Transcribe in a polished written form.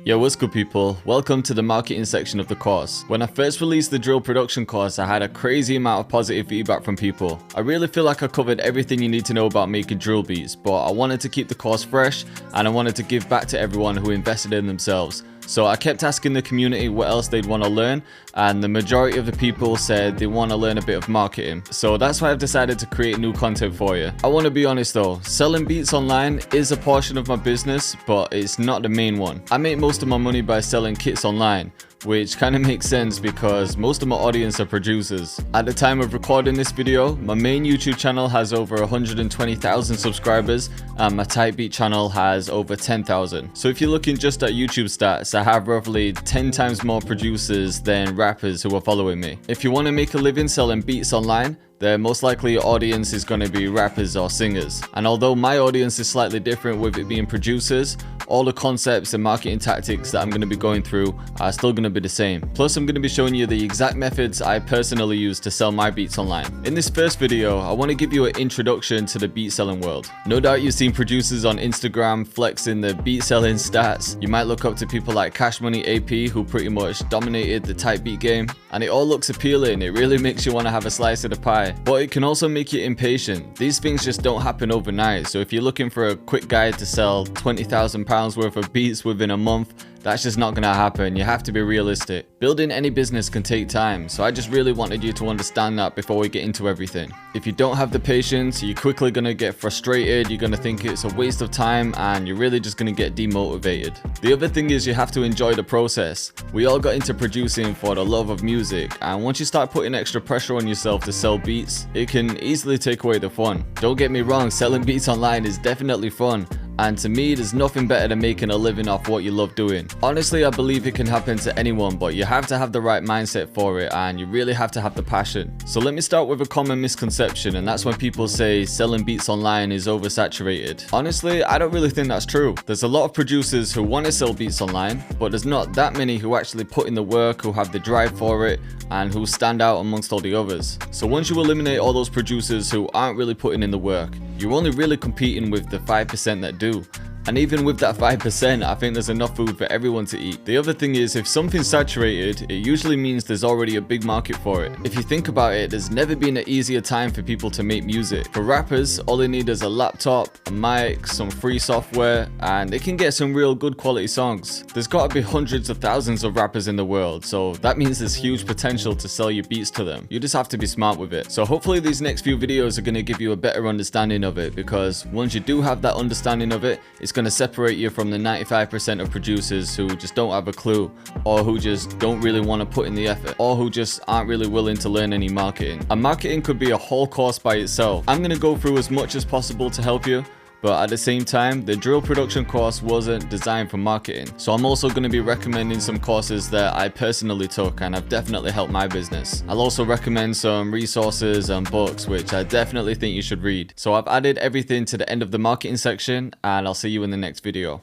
Yo, what's good people? Welcome to the marketing section of the course. When I first released the drill production course, I had a crazy amount of positive feedback from people. I really feel like I covered everything you need to know about making drill beats, but I wanted to keep the course fresh and I wanted to give back to everyone who invested in themselves. So I kept asking the community what else they'd want to learn, and the majority of the people said they want to learn a bit of marketing. So that's why I've decided to create new content for you. I want to be honest though, selling beats online is a portion of my business, but it's not the main one. I make most of my money by selling kits online, which kind of makes sense because most of my audience are producers. At the time of recording this video, my main YouTube channel has over 120,000 subscribers and my type beat channel has over 10,000. So if you're looking just at YouTube stats, I have roughly 10 times more producers than rappers who are following me. If you want to make a living selling beats online, then most likely your audience is going to be rappers or singers. And although my audience is slightly different with it being producers, all the concepts and marketing tactics that I'm going to be going through are still going to be the same. Plus, I'm going to be showing you the exact methods I personally use to sell my beats online. In this first video, I want to give you an introduction to the beat selling world. No doubt you've seen producers on Instagram flexing the beat selling stats. You might look up to people like Cash Money AP, who pretty much dominated the type beat game. And it all looks appealing. It really makes you want to have a slice of the pie. But it can also make you impatient. These things just don't happen overnight. So if you're looking for a quick guide to sell £20,000 worth of beats within a month, that's just not gonna happen. You have to be realistic. Building any business can take time, so I just really wanted you to understand that before we get into everything. If you don't have the patience, you're quickly gonna get frustrated, you're gonna think it's a waste of time, and you're really just gonna get demotivated. The other thing is you have to enjoy the process. We all got into producing for the love of music, and once you start putting extra pressure on yourself to sell beats, it can easily take away the fun. Don't get me wrong, selling beats online is definitely fun. And to me, there's nothing better than making a living off what you love doing. Honestly, I believe it can happen to anyone, but you have to have the right mindset for it and you really have to have the passion. So let me start with a common misconception, and that's when people say selling beats online is oversaturated. Honestly, I don't really think that's true. There's a lot of producers who want to sell beats online, but there's not that many who actually put in the work, who have the drive for it, and who stand out amongst all the others. So once you eliminate all those producers who aren't really putting in the work, you're only really competing with the 5% that do. And even with that 5%, I think there's enough food for everyone to eat. The other thing is, if something's saturated, it usually means there's already a big market for it. If you think about it, there's never been an easier time for people to make music. For rappers, all they need is a laptop, a mic, some free software, and they can get some real good quality songs. There's gotta be hundreds of thousands of rappers in the world, so that means there's huge potential to sell your beats to them. You just have to be smart with it. So hopefully these next few videos are gonna give you a better understanding of it, because once you do have that understanding of it, it's going to separate you from the 95% of producers who just don't have a clue, or who just don't really want to put in the effort, or who just aren't really willing to learn any marketing. And marketing could be a whole course by itself. I'm going to go through as much as possible to help you, but at the same time, the drill production course wasn't designed for marketing. So I'm also going to be recommending some courses that I personally took and have definitely helped my business. I'll also recommend some resources and books which I definitely think you should read. So I've added everything to the end of the marketing section, and I'll see you in the next video.